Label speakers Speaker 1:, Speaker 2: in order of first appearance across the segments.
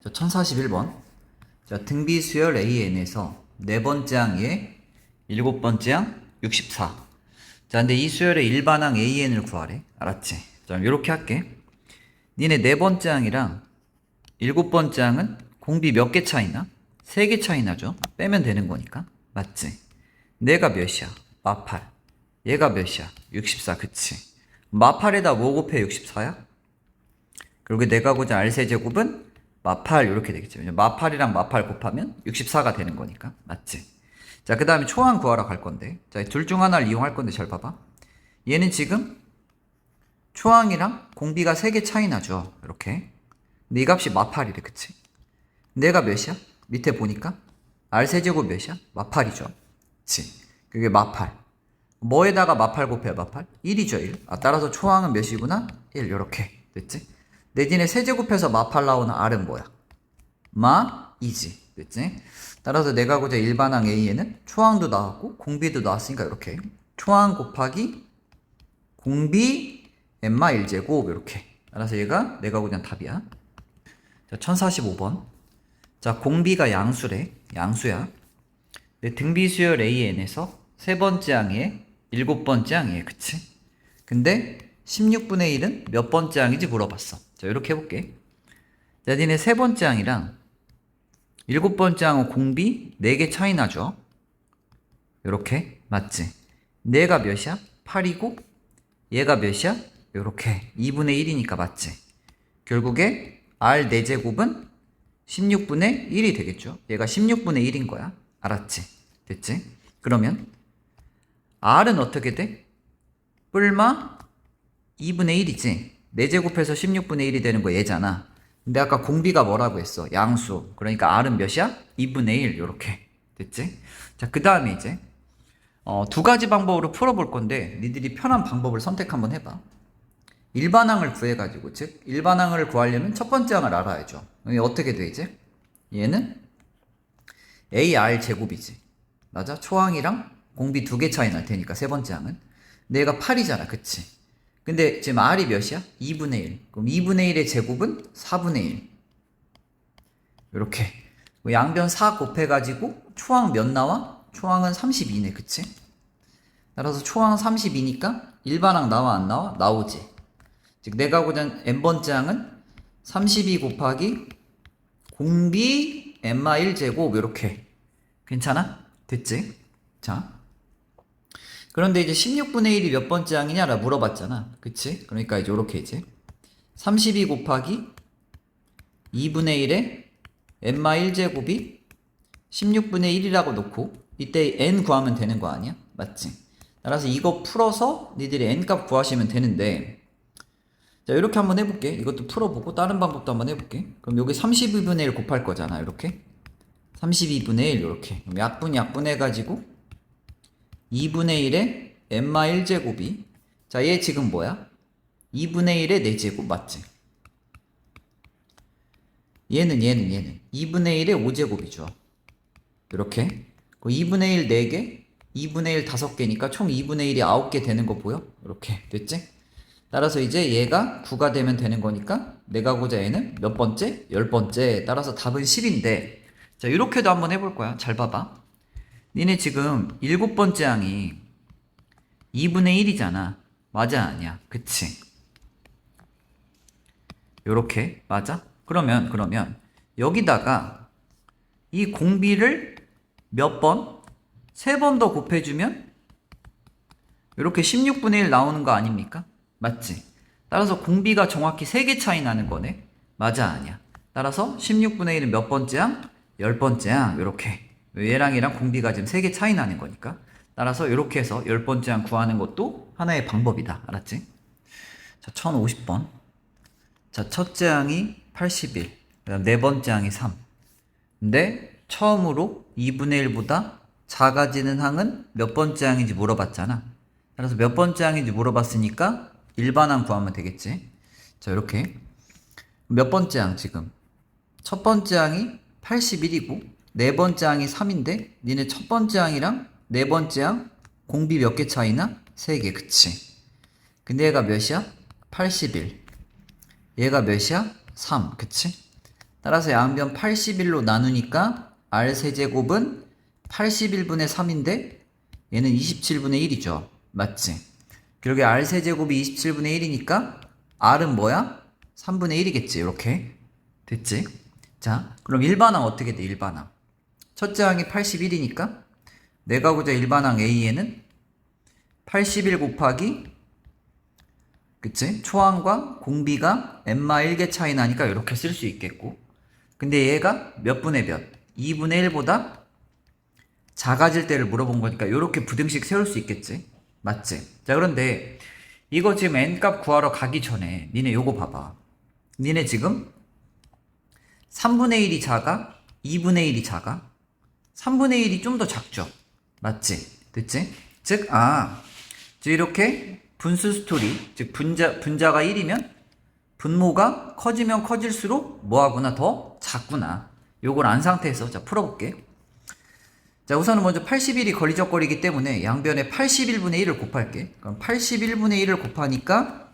Speaker 1: 자, 1041번. 자, 등비 수열 AN에서 네 번째 항에 일곱 번째 항 64. 자, 근데 이 수열의 일반항 AN을 구하래. 알았지? 자, 이렇게 할게. 니네 네 번째 항이랑 일곱 번째 항은 공비 몇 개 차이나? 세 개 차이 나죠? 빼면 되는 거니까. 맞지? 내가 몇이야? 마팔. 얘가 몇이야? 64. 그치? 마팔에다 뭐 곱해 64야? 그리고 내가 고자 R세제곱은 마팔 이렇게 되겠죠. 마팔이랑 마팔 곱하면 64가 되는 거니까. 맞지? 자, 그 다음에 초항 구하러 갈 건데. 자, 둘 중 하나를 이용할 건데 잘 봐봐. 얘는 지금 초항이랑 공비가 3개 차이 나죠. 이렇게. 근데 이 값이 마팔이래. 그치? 내가 몇이야? 밑에 보니까 R세제곱 몇이야? 마팔이죠. 그치? 그게 마팔. 뭐에다가 마팔 곱해야 마팔? 1이죠, 1. 아, 따라서 초항은 몇이구나? 1. 이렇게. 됐지? 내진의 세제곱해서 마팔 나오는 R은 뭐야? 마이지. 됐지? 따라서 내가 고자 일반항 A에는 초항도 나왔고 공비도 나왔으니까 이렇게 초항 곱하기 공비 엠마 1제곱 이렇게. 따라서 얘가 내가 고자 답이야. 자, 1045번. 자, 공비가 양수래. 양수야. 등비수열 AN에서 세 번째 항에 일곱 번째 항이에요. 그치? 근데 16분의 1은 몇 번째 항인지 물어봤어. 자, 이렇게 해볼게. 자, 니네 세 번째 항이랑 일곱 번째 항은 공비 4개 차이 나죠? 요렇게. 맞지? 내가 몇이야? 8이고 얘가 몇이야? 요렇게 2분의 1이니까 맞지? 결국에 R 4제곱은 16분의 1이 되겠죠? 얘가 16분의 1인 거야. 알았지? 됐지? 그러면 R은 어떻게 돼? 뿔마 2분의 1이지. 4제곱해서 16분의 1이 되는 거 얘잖아. 근데 아까 공비가 뭐라고 했어? 양수. 그러니까 R은 몇이야? 2분의 1. 요렇게. 됐지? 자, 그 다음에 이제 두 가지 방법으로 풀어볼 건데 니들이 편한 방법을 선택 한번 해봐. 일반항을 구해가지고, 즉 일반항을 구하려면 첫 번째 항을 알아야죠. 어떻게 돼 이제? 얘는 AR 제곱이지. 맞아? 초항이랑 공비 2개 차이 날 테니까 세 번째 항은. 근데 얘가 8이잖아. 그치? 근데 지금 R이 몇이야? 2분의 1. 그럼 2분의 1의 제곱은 4분의 1. 이렇게. 양변 4 곱해가지고 초항 몇 나와? 초항은 32네. 그치? 따라서 초항 32니까 일반항 나와 안 나와? 나오지. 즉 내가 고자 n번째 항은 32 곱하기 공비 n마 1제곱 이렇게. 괜찮아? 됐지? 자, 그런데 이제 16분의 1이 몇 번째 항이냐라 물어봤잖아. 그치? 그러니까 이제 요렇게 이제 32 곱하기 2분의 1에 n마 1제곱이 16분의 1이라고 놓고 이때 n 구하면 되는 거 아니야? 맞지? 따라서 이거 풀어서 니들이 n값 구하시면 되는데, 자, 이렇게 한번 해볼게. 이것도 풀어보고 다른 방법도 한번 해볼게. 그럼 여기 32분의 1 곱할 거잖아. 이렇게 32분의 1 이렇게. 그럼 약분 해가지고 2분의 1에 n마 1제곱이, 자, 얘 지금 뭐야? 2분의 1에 4제곱 맞지? 얘는 2분의 1에 5제곱이죠. 이렇게. 2분의 1 4개, 2분의 1 5개니까 총 2분의 1이 9개 되는 거 보여? 이렇게 됐지? 따라서 이제 얘가 9가 되면 되는 거니까 내가 고자 얘는 몇 번째? 10번째. 따라서 답은 10인데, 자, 이렇게도 한번 해볼 거야. 잘 봐봐. 니네 지금 일곱 번째 항이 2분의 1이잖아. 맞아, 아니야? 그치? 요렇게. 맞아? 그러면 여기다가 이 공비를 몇 번? 3번 더 곱해주면 이렇게 16분의 1 나오는 거 아닙니까? 맞지? 따라서 공비가 정확히 3개 차이 나는 거네. 맞아, 아니야? 따라서 16분의 1은 몇 번째 항? 10번째 항. 요렇게. 얘랑 얘랑 공비가 지금 3개 차이 나는 거니까. 따라서 이렇게 해서 10번째 항 구하는 것도 하나의 방법이다. 알았지? 자, 1050번. 자, 첫째 항이 81. 그 다음 네 번째 항이 3. 근데 처음으로 2분의 1보다 작아지는 항은 몇 번째 항인지 물어봤잖아. 따라서 몇 번째 항인지 물어봤으니까 일반항 구하면 되겠지. 자, 이렇게. 몇 번째 항 지금? 첫 번째 항이 81이고 네 번째 항이 3인데 니네 첫 번째 항이랑 네 번째 항 공비 몇 개 차이나? 3개. 그치? 근데 얘가 몇이야? 81. 얘가 몇이야? 3. 그치? 따라서 양변 81로 나누니까 r 세제곱은 81분의 3인데 얘는 27분의 1이죠. 맞지? 결국에 r 세제곱이 27분의 1이니까 r은 뭐야? 3분의 1이겠지. 이렇게 됐지? 자, 그럼 일반항 어떻게 돼? 일반항. 첫째 항이 81이니까 내가 보자 일반항 A에는 81 곱하기 그치? 초항과 공비가 n마 1개 차이 나니까 이렇게 쓸 수 있겠고, 근데 얘가 몇 분의 몇? 2분의 1보다 작아질 때를 물어본 거니까 이렇게 부등식 세울 수 있겠지? 맞지? 자, 그런데 이거 지금 n값 구하러 가기 전에 니네 요거 봐봐. 니네 지금 3분의 1이 작아? 2분의 1이 작아? 3분의 1이 좀 더 작죠? 맞지? 됐지? 즉, 즉 이렇게 분수 스토리, 즉 분자가 1이면 분모가 커지면 커질수록 뭐하구나? 더 작구나. 요걸 안 상태에서 자 풀어볼게. 자, 우선은 먼저 81이 걸리적거리기 때문에 양변에 81분의 1을 곱할게. 그럼 81분의 1을 곱하니까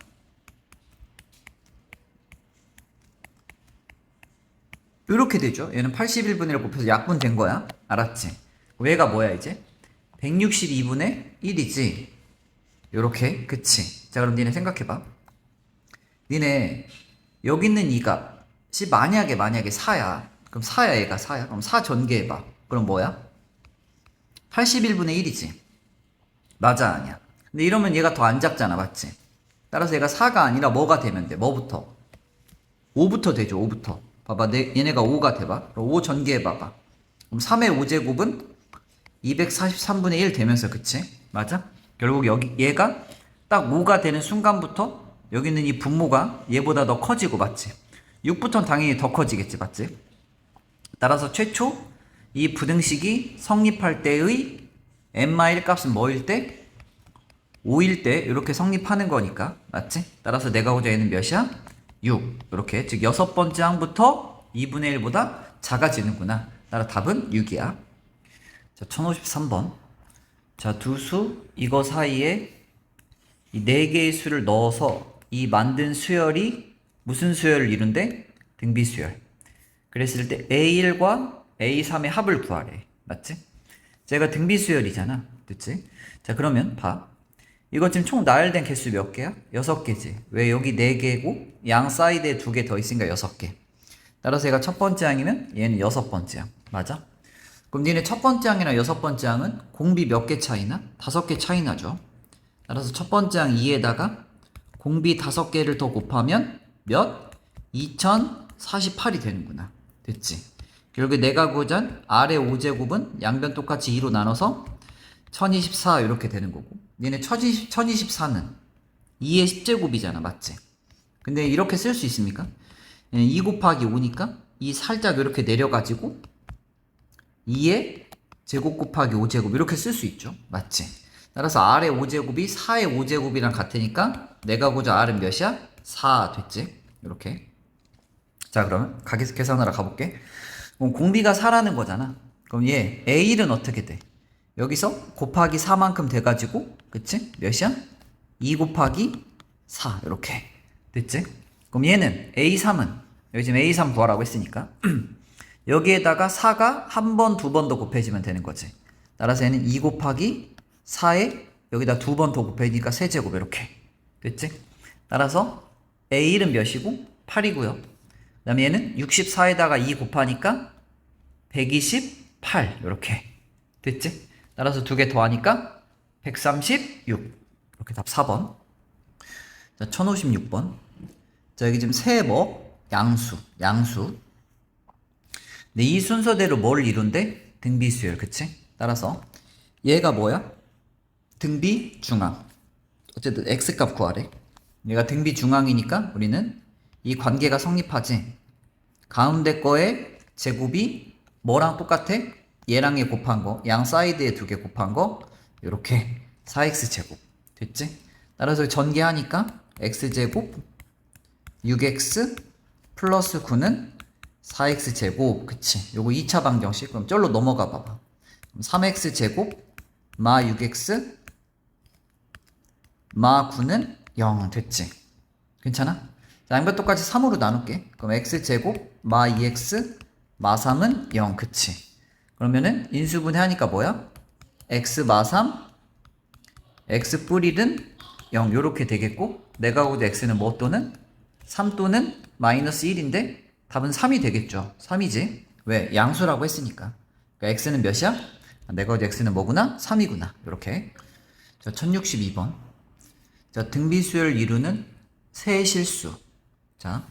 Speaker 1: 이렇게 되죠. 얘는 81분의 1을 곱해서 약분 된 거야. 알았지? 얘가 뭐야 이제? 162분의 1이지. 요렇게. 그치? 자, 그럼 니네 생각해봐. 니네 여기 있는 이 값이 만약에 4야. 그럼 4야, 얘가 4야. 그럼 4 전개해봐. 그럼 뭐야? 81분의 1이지. 맞아, 아니야? 근데 이러면 얘가 더 안 작잖아. 맞지? 따라서 얘가 4가 아니라 뭐가 되면 돼? 뭐부터? 5부터 되죠. 5부터. 봐봐. 얘네가 5가 돼봐. 그럼 5 전개해봐봐. 그럼 3의 5제곱은 243분의 1 되면서, 그치? 맞아? 결국 얘가 딱 5가 되는 순간부터 여기 있는 이 분모가 얘보다 더 커지고, 맞지? 6부터는 당연히 더 커지겠지. 맞지? 따라서 최초 이 부등식이 성립할 때의 n마1 값은 뭐일 때? 5일 때 이렇게 성립하는 거니까. 맞지? 따라서 내가 보자 얘는 몇이야? 6. 이렇게. 즉 여섯 번째 항부터 2분의 1보다 작아지는구나. 따라 답은 6이야. 자, 1053번. 자, 두 수 이거 사이에 이 4개의 수를 넣어서 이 만든 수열이 무슨 수열을 이룬대? 등비수열. 그랬을 때 A1과 A3의 합을 구하래. 맞지? 제가 등비수열이잖아. 됐지? 자, 그러면 봐. 이거 지금 총 나열된 개수 몇 개야? 6개지. 왜 여기 4개고 양 사이드에 2개 더 있으니까 6개. 따라서 얘가 첫 번째 항이면 얘는 6번째 항. 맞아? 그럼 니네 첫 번째 항이랑 6번째 항은 공비 몇 개 차이나? 5개 차이 나죠. 따라서 첫 번째 항 2에다가 공비 5개를 더 곱하면 몇? 2048이 되는구나. 됐지? 결국에 내가 구한 R의 5제곱은 양변 똑같이 2로 나눠서 1024 이렇게 되는 거고, 니네 1024는 2의 10제곱이잖아. 맞지? 근데 이렇게 쓸 수 있습니까? 2 곱하기 5니까 2 살짝 이렇게 내려가지고 2의 제곱 곱하기 5제곱 이렇게 쓸 수 있죠. 맞지? 따라서 R의 5제곱이 4의 5제곱이랑 같으니까 내가 보자 R은 몇이야? 4 됐지? 이렇게. 자, 그러면 계산하러 가볼게. 그럼 공비가 4라는 거잖아. 그럼 얘 A1은 어떻게 돼? 여기서 곱하기 4만큼 돼가지고, 그치? 몇이야? 2 곱하기 4 이렇게 됐지? 그럼 얘는 A3은 여기 지금 A3 구하라고 했으니까 여기에다가 4가 한 번, 두 번 더 곱해지면 되는 거지. 따라서 얘는 2 곱하기 4에 여기다 두 번 더 곱해지니까 세제곱 이렇게 됐지? 따라서 A1은 몇이고? 8이고요. 그 다음에 얘는 64에다가 2 곱하니까 128 이렇게 됐지? 따라서 두 개 더하니까 136 이렇게 답 4번. 자, 1056번. 자, 여기 지금 세모 양수 근데 이 순서대로 뭘 이룬대? 등비수열. 그치? 따라서 얘가 뭐야? 등비 중앙. 어쨌든 x값 구하래. 얘가 등비 중앙이니까 우리는 이 관계가 성립하지. 가운데 거의 제곱이 뭐랑 똑같아? 얘랑 얘 곱한 거, 양 사이드에 2개 곱한 거 요렇게 4x 제곱 됐지? 따라서 전개하니까 x제곱 6x 플러스 9는 4x 제곱. 그치? 요거 2차 방정식. 그럼 쩔로 넘어가 봐봐. 3x 제곱 마 6x 마 9는 0 됐지? 괜찮아? 자, 양변 똑같이 3으로 나눌게. 그럼 x제곱 마 2x 마 3은 0. 그치? 그러면은 인수분해 하니까 뭐야? x 마 3 x 뿌리는 0 요렇게 되겠고, 내가 고도 x는 뭐 또는 3 또는 마이너스 1인데 답은 3이 되겠죠. 3이지. 왜? 양수라고 했으니까. 그러니까 x는 몇이야? 내가 고도 x는 뭐구나? 3이구나. 요렇게. 자, 1062번. 자, 등비수열 이루는 세 실수. 자,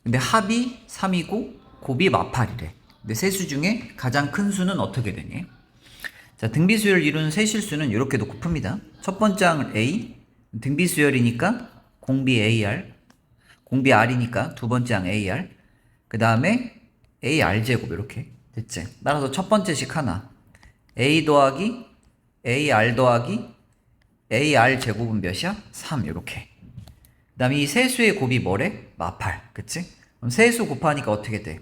Speaker 1: 근데 합이 3이고 곱이 마팔이래. 근데 세수 중에 가장 큰 수는 어떻게 되니? 자, 등비수열 이루는 세 실수는 이렇게 놓고 풉니다. 첫 번째 항을 A, 등비수열이니까 공비 AR, 공비 R이니까 두 번째 항 AR, 그 다음에 AR 제곱 이렇게 됐지. 따라서 첫 번째 식 하나, A 더하기 AR 더하기 AR 제곱은 몇이야? 3 이렇게. 그 다음에 이 세수의 곱이 뭐래? 마팔. 그치? 그럼 세수 곱하니까 어떻게 돼?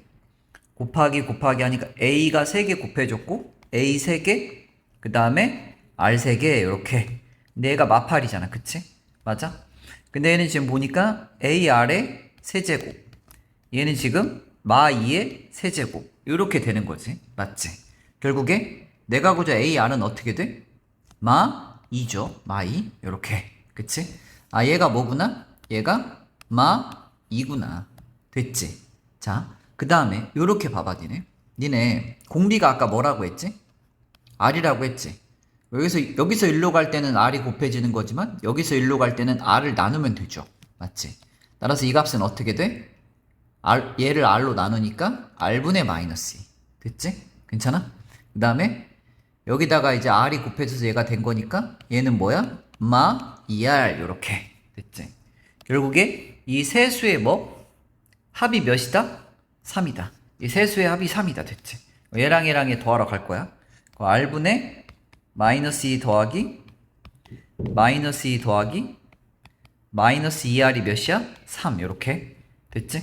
Speaker 1: 곱하기 하니까 A가 3개 곱해줬고 A 3개 그 다음에 R 3개 이렇게. 근데 얘가 마팔이잖아. 그치? 맞아? 근데 얘는 지금 보니까 AR의 세제곱, 얘는 지금 마 2의 세제곱 이렇게 되는 거지. 맞지? 결국에 내가 고자 AR은 어떻게 돼? 마 2죠. 마 2 이렇게. 그치? 아, 얘가 뭐구나? 얘가 마 2구나. 됐지? 자, 그 다음에 요렇게 봐봐. 니네 공비가 아까 뭐라고 했지? R이라고 했지. 여기서 일로 갈 때는 R이 곱해지는 거지만 여기서 일로 갈 때는 R을 나누면 되죠. 맞지? 따라서 이 값은 어떻게 돼? 얘를 R로 나누니까 R분의 마이너스 2. 됐지? 괜찮아? 그 다음에 여기다가 이제 R이 곱해져서 얘가 된 거니까 얘는 뭐야? 마 2R 요렇게 됐지? 결국에 이 세수의 뭐? 합이 몇이다? 3이다. 이 세수의 합이 3이다. 됐지? 얘랑 얘 더하러 갈 거야. R분의 마이너스 2 더하기 마이너스 2 더하기 마이너스 2R이 몇이야? 3 요렇게 됐지?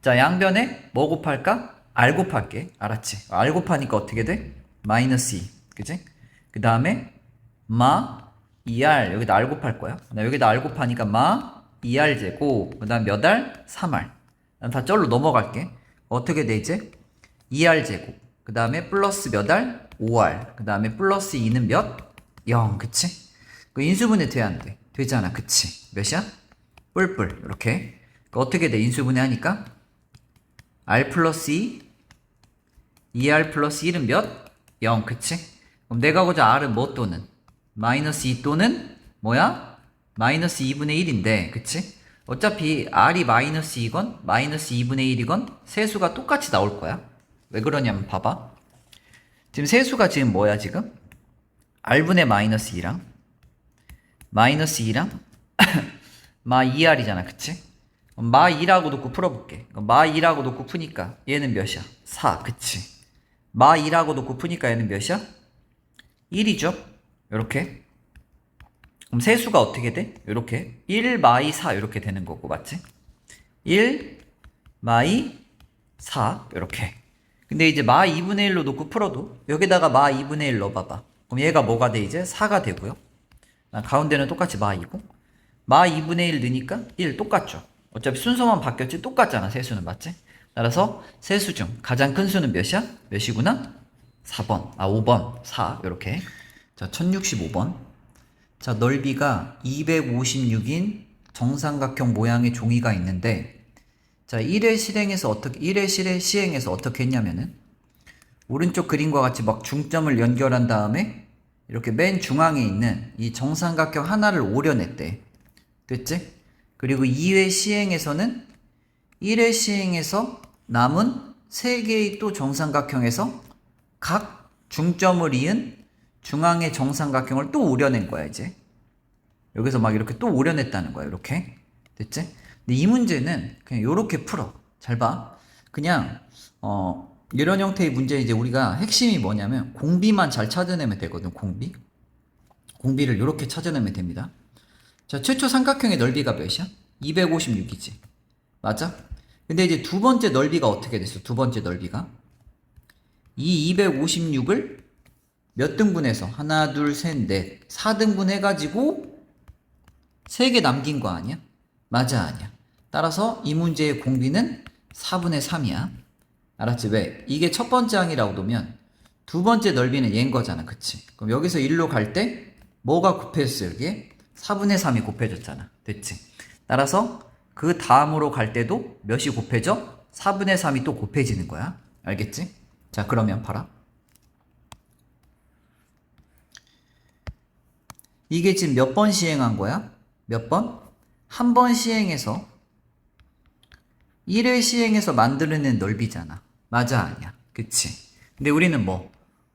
Speaker 1: 자, 양변에 뭐 곱할까? R 곱할게. 알았지? R 곱하니까 어떻게 돼? 마이너스 2 그치? 그 다음에 마 2R 여기다 R 곱할 거야. 여기다 R 곱하니까 마 2R 제곱 그 다음 몇 R? 3R. 난 다 쩔로 넘어갈게. 어떻게 돼 이제? 2R 제곱 그 다음에 플러스 몇 R? 5R 그 다음에 플러스 2는 몇? 0 그치? 그 인수분해 돼야 안 돼? 되잖아. 그치? 몇이야? 뿔뿔 이렇게. 어떻게 돼? 인수분해 하니까 R 플러스 2 2R 플러스 1은 몇? 0 그치? 그럼 내가 고자 R은 뭐 또는? 마이너스 2 또는 뭐야? 마이너스 2분의 1인데 그치? 어차피 R이 마이너스 2건 마이너스 2분의 1이건 세수가 똑같이 나올 거야. 왜 그러냐면 봐봐. 지금 세수가 지금 뭐야 지금? R분의 마이너스 2랑 마이너스 2랑 마 2R이잖아. 그치? 마 2라고 놓고 풀어볼게. 마 2라고 놓고 푸니까 얘는 몇이야? 4 그치? 마 2라고 놓고 푸니까 얘는 몇이야? 1이죠? 요렇게. 그럼 세수가 어떻게 돼? 요렇게 1 마이 4 요렇게 되는 거고 맞지? 1 마이 4 요렇게. 근데 이제 마 2분의 1로 놓고 풀어도 여기다가 마 2분의 1 넣어봐봐. 그럼 얘가 뭐가 돼 이제? 4가 되고요. 가운데는 똑같이 마 2고 마 2분의 1 넣으니까 1 똑같죠. 어차피 순서만 바뀌었지 똑같잖아. 세수는 맞지? 따라서 세수 중 가장 큰 수는 몇이야? 몇이구나? 4번. 5번. 4 요렇게. 자, 1065번. 자, 넓이가 256인 정삼각형 모양의 종이가 있는데 자, 1회 시행에서 어떻게 했냐면은 오른쪽 그림과 같이 막 중점을 연결한 다음에 이렇게 맨 중앙에 있는 이 정삼각형 하나를 오려냈대. 됐지? 그리고 2회 시행에서는 1회 시행에서 남은 3개의 또 정삼각형에서 각 중점을 이은 중앙의 정삼각형을 또 오려낸 거야 이제. 여기서 막 이렇게 또 오려냈다는 거야. 이렇게. 됐지? 근데 이 문제는 그냥 요렇게 풀어. 잘 봐. 그냥 이런 형태의 문제 이제 우리가 핵심이 뭐냐면 공비만 잘 찾아내면 되거든. 공비를 요렇게 찾아내면 됩니다. 자, 최초 삼각형의 넓이가 몇이야? 256이지. 맞아? 근데 이제 두 번째 넓이가 어떻게 됐어? 두 번째 넓이가 이 256을 몇 등분해서 하나, 둘, 셋, 넷 4등분 해가지고 3개 남긴 거 아니야? 맞아, 아니야? 따라서 이 문제의 공비는 4분의 3이야. 알았지? 왜? 이게 첫 번째 항이라고 두면 두 번째 넓이는 얘인 거잖아. 그치? 그럼 여기서 1로 갈 때 뭐가 곱해졌어? 여기에 4분의 3이 곱해졌잖아. 됐지? 따라서 그 다음으로 갈 때도 몇이 곱해져? 4분의 3이 또 곱해지는 거야. 알겠지? 자, 그러면 봐라. 이게 지금 몇 번 시행한 거야? 몇 번? 한 번 시행해서 1회 시행해서 만들어낸 넓이잖아. 맞아, 아니야? 그치? 근데 우리는 뭐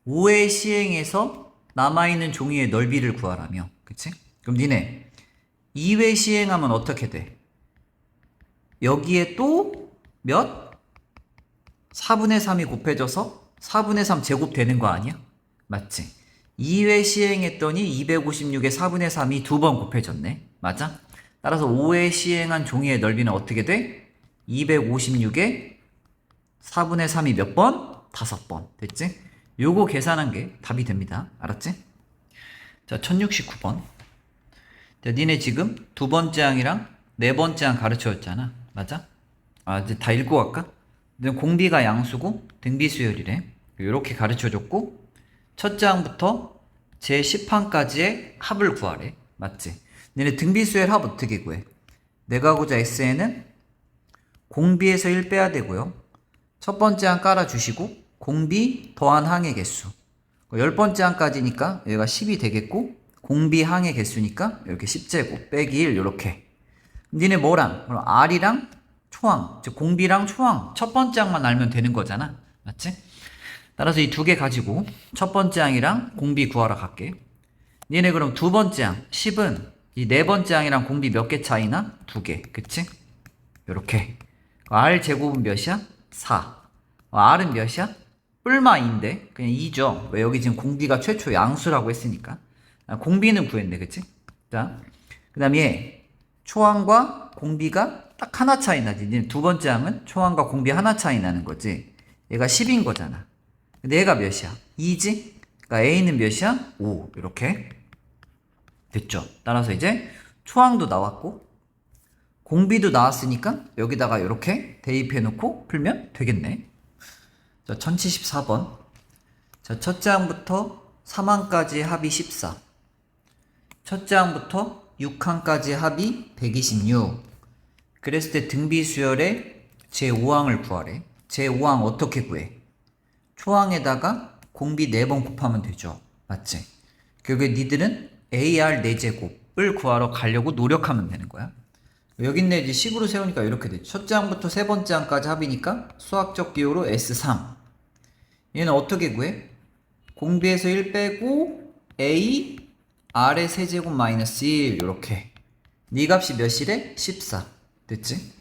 Speaker 1: 5회 시행해서 남아있는 종이의 넓이를 구하라며. 그치? 그럼 니네 2회 시행하면 어떻게 돼? 여기에 또 몇? 4분의 3이 곱해져서 4분의 3 제곱 되는 거 아니야? 맞지? 2회 시행했더니 256에 4분의 3이 두 번 곱해졌네. 맞아? 따라서 5회 시행한 종이의 넓이는 어떻게 돼? 256에 4분의 3이 몇 번? 5번. 됐지? 요거 계산한 게 답이 됩니다. 알았지? 자, 1069번. 자, 니네 지금 두 번째 항이랑 네 번째 항 가르쳐줬잖아. 맞아? 아, 이제 다 읽고 갈까? 공비가 양수고 등비 수열이래. 요렇게 가르쳐줬고 첫째 항부터 제 10항까지의 합을 구하래. 맞지? 니네 등비 수열 합 어떻게 구해? 내가 하고자 S에는 공비에서 1 빼야 되고요. 첫 번째 항 깔아주시고 공비 더한 항의 개수 10번째 항까지니까 여기가 10이 되겠고 공비 항의 개수니까 이렇게 10제곱 빼기 1 이렇게. 니네 뭐랑? 그럼 R이랑 초항, 즉 공비랑 초항 첫 번째 항만 알면 되는 거잖아. 맞지? 따라서 이 두 개 가지고 첫 번째 항이랑 공비 구하러 갈게. 니네 그럼 두 번째 항 10은 이 네 번째 항이랑 공비 몇 개 차이나? 2개. 그치? 요렇게. R 제곱은 몇이야? 4. R은 몇이야? 뿔마 2인데 그냥 2죠. 왜? 여기 지금 공비가 최초 양수라고 했으니까. 공비는 구했네. 그치? 자, 그 다음에 얘 초항과 공비가 딱 하나 차이 나지. 두 번째 항은 초항과 공비 하나 차이 나는 거지. 얘가 10인 거잖아. 근데 얘가 몇이야? 2지? 그러니까 A는 몇이야? 5. 이렇게 됐죠. 따라서 이제 초항도 나왔고 공비도 나왔으니까 여기다가 이렇게 대입해 놓고 풀면 되겠네. 자, 1074번. 자, 첫째 항부터 3항까지의 합이 14. 첫째 항부터 6항까지의 합이 126. 그랬을 때 등비 수열의 제5항을 구하래. 제5항 어떻게 구해? 초항에다가 공비 4번 곱하면 되죠. 맞지? 결국에 니들은 AR 4제곱을 구하러 가려고 노력하면 되는 거야. 여기 있네. 이제 식으로 세우니까 이렇게 돼. 첫째 항부터 세 번째 항까지 합이니까 수학적 기호로 S3. 얘는 어떻게 구해? 공비에서 1 빼고 A R의 세제곱 마이너스 1 이렇게. 네 값이 몇이래? 14. 됐지?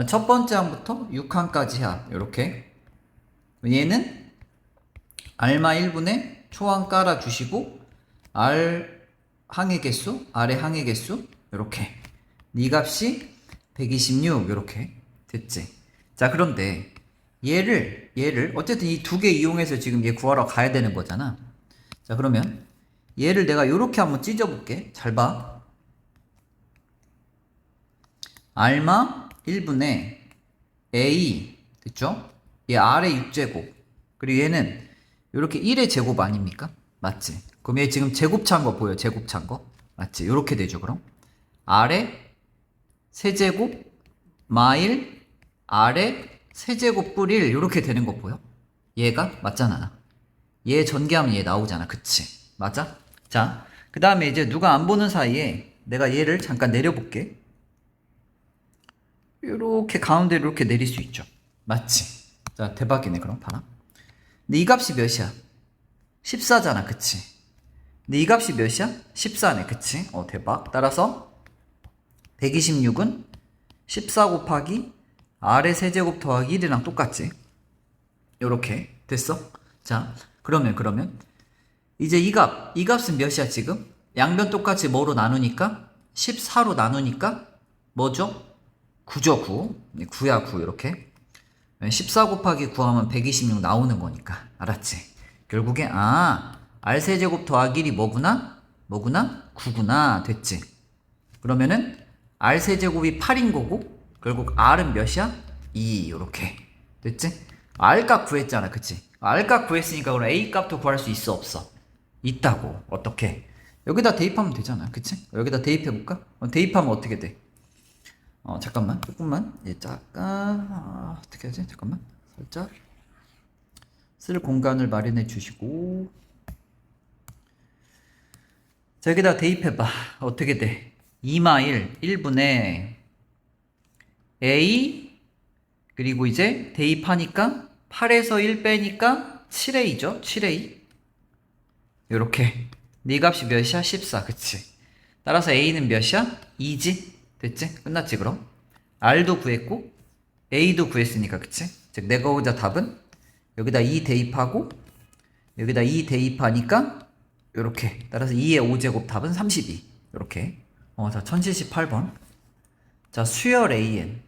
Speaker 1: 첫 번째 항부터 6항까지 합 이렇게. 얘는 R마 1분의 초항 깔아주시고 R 항의 개수, R의 항의 개수 이렇게. 네 값이 126 이렇게 됐지. 자, 그런데 얘를 어쨌든 이 두 개 이용해서 지금 얘 구하러 가야 되는 거잖아. 자, 그러면 얘를 내가 이렇게 한번 찢어 볼게. 잘 봐. R마 1분의 A 됐죠? 얘 R의 6제곱 그리고 얘는 이렇게 1의 제곱 아닙니까? 맞지? 그럼 얘 지금 제곱 찬 거 보여? 제곱 찬 거? 맞지? 이렇게 되죠. 그럼 R의 세제곱 마일 R의 세제곱 뿔 1 이렇게 되는 거 보여? 얘가 맞잖아. 얘 전개하면 얘 나오잖아. 그치? 맞아? 자, 그 다음에 이제 누가 안 보는 사이에 내가 얘를 잠깐 내려볼게. 이렇게 가운데로 이렇게 내릴 수 있죠. 맞지? 자, 대박이네. 그럼 봐라. 근데 이 값이 몇이야? 14잖아. 그치? 근데 이 값이 몇이야? 14네. 그치? 대박. 따라서 126은 14 곱하기 R의 세제곱 더하기 1이랑 똑같지? 요렇게 됐어? 자, 그러면 이제 이 값은 몇이야 지금? 양변 똑같이 뭐로 나누니까? 14로 나누니까 뭐죠? 9죠. 9. 9야 9 이렇게. 14 곱하기 9 하면 126 나오는 거니까. 알았지? 결국에 R 세제곱 더하기 1이 뭐구나? 9구나. 됐지? 그러면은 R 세제곱이 8인 거고 결국 R은 몇이야? 2 요렇게 됐지? R값 구했잖아 그치? R값 구했으니까 그럼 A값도 구할 수 있어 없어? 있다고. 어떻게? 여기다 대입하면 되잖아 그치? 여기다 대입해볼까? 대입하면 어떻게 돼? 잠깐만 조금만 잠깐 어떻게 하지? 잠깐만 살짝 쓸 공간을 마련해 주시고 자 여기다 대입해봐. 어떻게 돼? 2마일 1분의 A 그리고 이제 대입하니까 8에서 1 빼니까 7A죠 7A 요렇게 네 값이 몇이야? 14 그치? 따라서 A는 몇이야? 2지? 됐지? 끝났지 그럼? R도 구했고 A도 구했으니까 그치? 즉 내가 오자 답은 여기다 2 대입하고 여기다 2 대입하니까 요렇게 따라서 2의 5제곱 답은 32 요렇게 자 1078번 자 수열 AN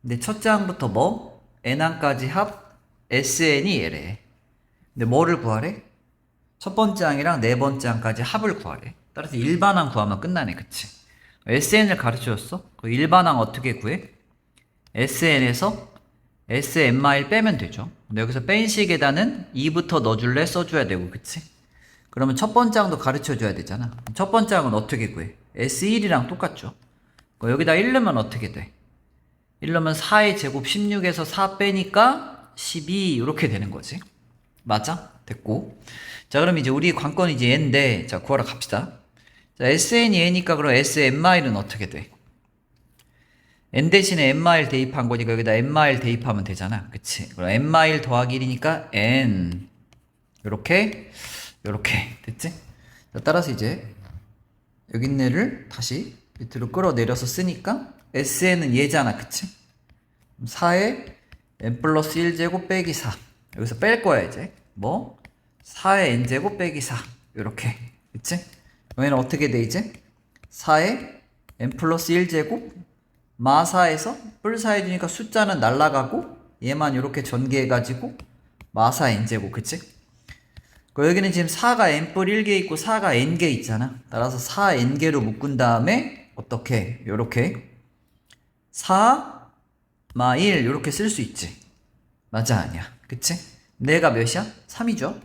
Speaker 1: 근데 첫째 항부터 뭐? N항까지 합 SN이 얘래 근데 뭐를 구하래? 첫 번째 항이랑 네 번째 항까지 합을 구하래 따라서 일반항 구하면 끝나네 그치? SN을 가르쳐줬어? 그 일반항 어떻게 구해? SN에서 SN-1 빼면 되죠 근데 여기서 뺀식 계단은 2부터 넣어줄래? 써줘야 되고 그치? 그러면 첫 번째 항도 가르쳐줘야 되잖아 첫 번째 항은 어떻게 구해? S1이랑 똑같죠 여기다 1 넣으면 어떻게 돼? 1 넣으면 4의 제곱 16에서 4 빼니까 12 이렇게 되는 거지 맞아? 됐고 자 그럼 이제 우리 관건이 이제 N인데 자 구하러 갑시다 자 SN이 N이니까 그럼 SN-은 어떻게 돼? N 대신에 N-마일 대입한 거니까 여기다 N-마일 대입하면 되잖아 그치? 그럼 N-마일 더하기 1이니까 N 요렇게 됐지? 자, 따라서 이제 여기 있는 애를 다시 밑으로 끌어내려서 쓰니까 SN은 얘잖아 그치? 4에 N 플러스 1제곱 빼기 4 여기서 뺄 거야 이제 뭐? 4의 N제곱 빼기 4 요렇게 그치? 그러면 어떻게 돼 이제? 4에 N 플러스 1제곱 마사에서 뿔사 해주니까 숫자는 날라가고 얘만 이렇게 전개해가지고 마사 N제곱 그치? 여기는 지금 4가 N뿔 1개 있고 4가 N개 있잖아 따라서 4N개로 묶은 다음에 어떻게 요렇게 4 마 1 요렇게 쓸 수 있지 맞아 아니야 그치? 내가 몇이야? 3이죠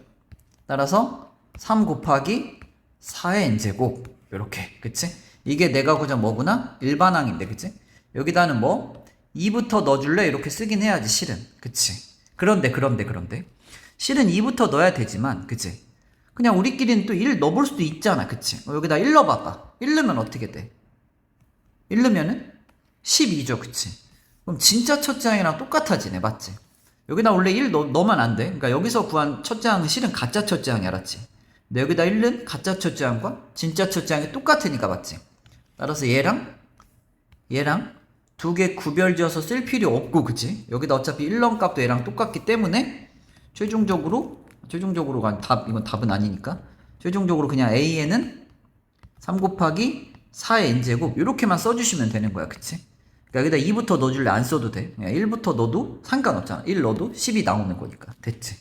Speaker 1: 따라서 3 곱하기 4의 N제곱 요렇게 그치? 이게 내가 고자 뭐구나? 일반항인데 그치? 여기다는 뭐? 2부터 넣어줄래? 이렇게 쓰긴 해야지 실은 그치? 그런데 실은 2부터 넣어야 되지만 그치? 그냥 우리끼리는 또 1 넣어볼 수도 있잖아 그치? 여기다 1 넣어봐봐 1 넣으면 어떻게 돼? 1 넣으면은 12죠 그치? 그럼 진짜 첫째 항이랑 똑같아지네 맞지? 여기다 원래 1 넣으면 안 돼. 그러니까 여기서 구한 첫째 항은 실은 가짜 첫째 항이 알았지? 근데 여기다 1은 가짜 첫째 항과 진짜 첫째 항이 똑같으니까 맞지? 따라서 얘랑 두 개 구별 지어서 쓸 필요 없고 그치? 여기다 어차피 1 넣은 값도 얘랑 똑같기 때문에 최종적으로가 이건 답은 아니니까 최종적으로 그냥 A에는 3 곱하기 4의 N제곱 이렇게만 써주시면 되는 거야 그치? 그러니까 여기다 2부터 넣어줄래? 안 써도 돼. 그냥 1부터 넣어도 상관없잖아. 1 넣어도 10이 나오는 거니까. 됐지?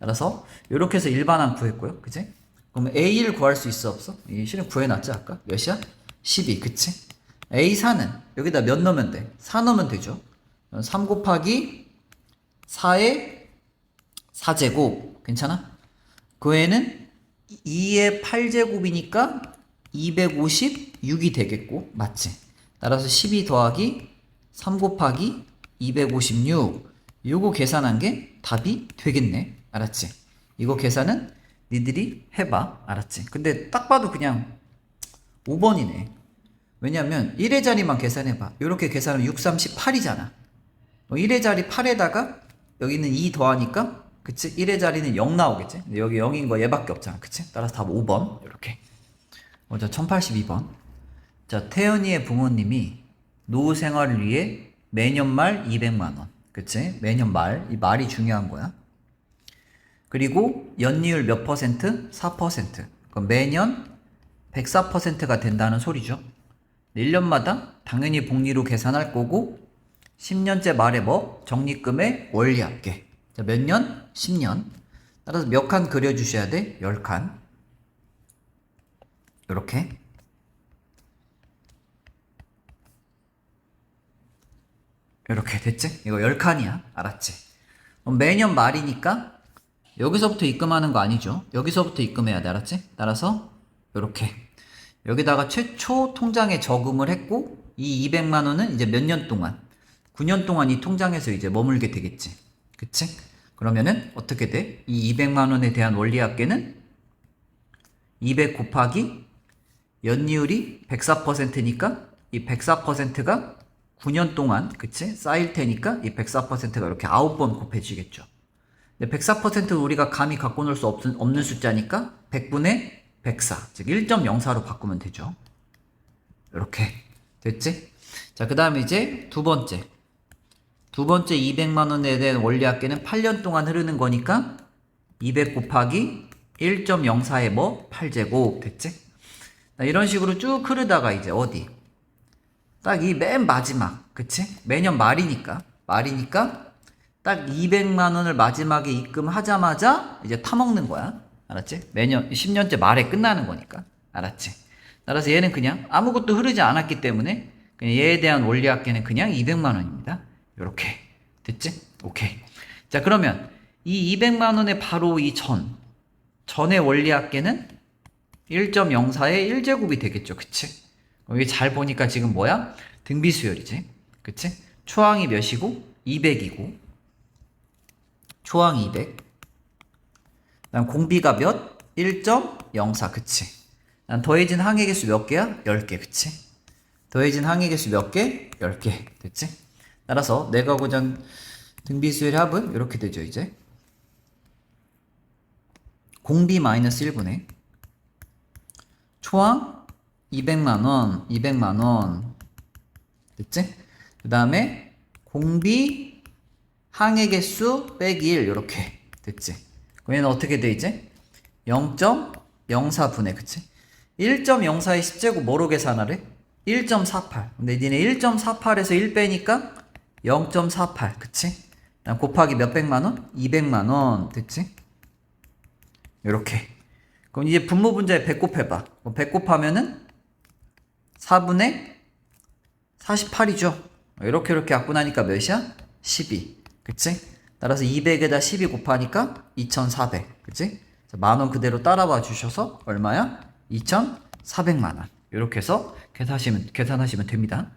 Speaker 1: 따라서 이렇게 해서 일반항 구했고요. 그치? 그럼 A1 구할 수 있어 없어? 이 실은 구해놨지 아까? 몇이야? 12 그치? A4는 여기다 몇 넣으면 돼? 4 넣으면 되죠. 3 곱하기 4의 4제곱 괜찮아? 그 외에는 2의 8제곱이니까 256이 되겠고 맞지? 따라서 12 더하기 3 곱하기 256 요거 계산한 게 답이 되겠네 알았지? 이거 계산은 니들이 해봐 알았지? 근데 딱 봐도 그냥 5번이네 왜냐면 1의 자리만 계산해봐 요렇게 계산하면 6, 3, 18이잖아 1의 자리 8에다가 여기는 2 더하니까 그치? 1의 자리는 0 나오겠지? 근데 여기 0인 거 얘밖에 없잖아 그치? 따라서 답 5번 이렇게 먼저 1082번 자 태연이의 부모님이 노후 생활을 위해 매년 말 200만원 그치? 매년 말 이 말이 중요한 거야 그리고 연이율 몇 퍼센트? 4% 그럼 매년 104%가 된다는 소리죠 1년마다 당연히 복리로 계산할 거고 10년째 말에 뭐? 적립금의 원리합계 자, 몇 년? 10년 따라서 몇 칸 그려주셔야 돼? 10칸 이렇게 이렇게 됐지? 이거 10칸이야. 알았지? 그럼 매년 말이니까 여기서부터 입금하는 거 아니죠? 여기서부터 입금해야 돼. 알았지? 따라서 이렇게 여기다가 최초 통장에 저금을 했고 이 200만 원은 이제 몇 년 동안 9년 동안 이 통장에서 이제 머물게 되겠지. 그치? 그러면은 어떻게 돼? 이 200만 원에 대한 원리합계는 200 곱하기 연이율이 104%니까 이 104%가 9년 동안 그치? 쌓일 테니까 이 104%가 이렇게 9번 곱해지겠죠. 근데 104%는 우리가 감히 갖고 놀 수 없는 숫자니까 100분의 104, 즉 1.04로 바꾸면 되죠. 이렇게 됐지? 자, 그 다음에 이제 두 번째 200만 원에 대한 원리합계는 8년 동안 흐르는 거니까 200 곱하기 1.04의 뭐? 8제곱 됐지? 이런 식으로 쭉 흐르다가 이제 어디? 딱 이 맨 마지막, 그치? 매년 말이니까 딱 200만 원을 마지막에 입금하자마자 이제 타먹는 거야. 알았지? 매년 10년째 말에 끝나는 거니까. 알았지? 따라서 얘는 그냥 아무것도 흐르지 않았기 때문에 그냥 얘에 대한 원리합계는 그냥 200만 원입니다. 요렇게. 됐지? 오케이. 자, 그러면 이 200만 원의 바로 이 전의 원리합계는 1.04의 1제곱이 되겠죠. 그치? 여기 잘 보니까 지금 뭐야? 등비수열이지. 그치? 초항이 몇이고? 200이고. 초항이 200. 그다음 공비가 몇? 1.04. 그치? 난 더해진 항의 개수 몇 개야? 10개. 그치? 더해진 항의 개수 몇 개? 10개. 됐지? 따라서 내과고정 등비수열의 합은 이렇게 되죠. 이제 공비 마이너스 1분의 초항 200만원 됐지? 그 다음에 공비 항의 개수 빼기 1 이렇게 됐지? 그럼 얘는 어떻게 돼 이제? 0.04분의 그치? 1.04의 10제곱 뭐로 계산하래? 1.48 근데 니네 1.48에서 1 빼니까 0.48 그치? 그다음 곱하기 몇백만원? 200만원 됐지? 요렇게 그럼 이제 분모분자에 100 곱해봐. 그럼 100 곱하면은 4분의 48이죠. 이렇게 갖고 나니까 몇이야? 12. 그치? 따라서 200에다 12 곱하니까 2400. 그치? 만원 그대로 따라와 주셔서 얼마야? 2400만원. 이렇게 해서 계산하시면 됩니다.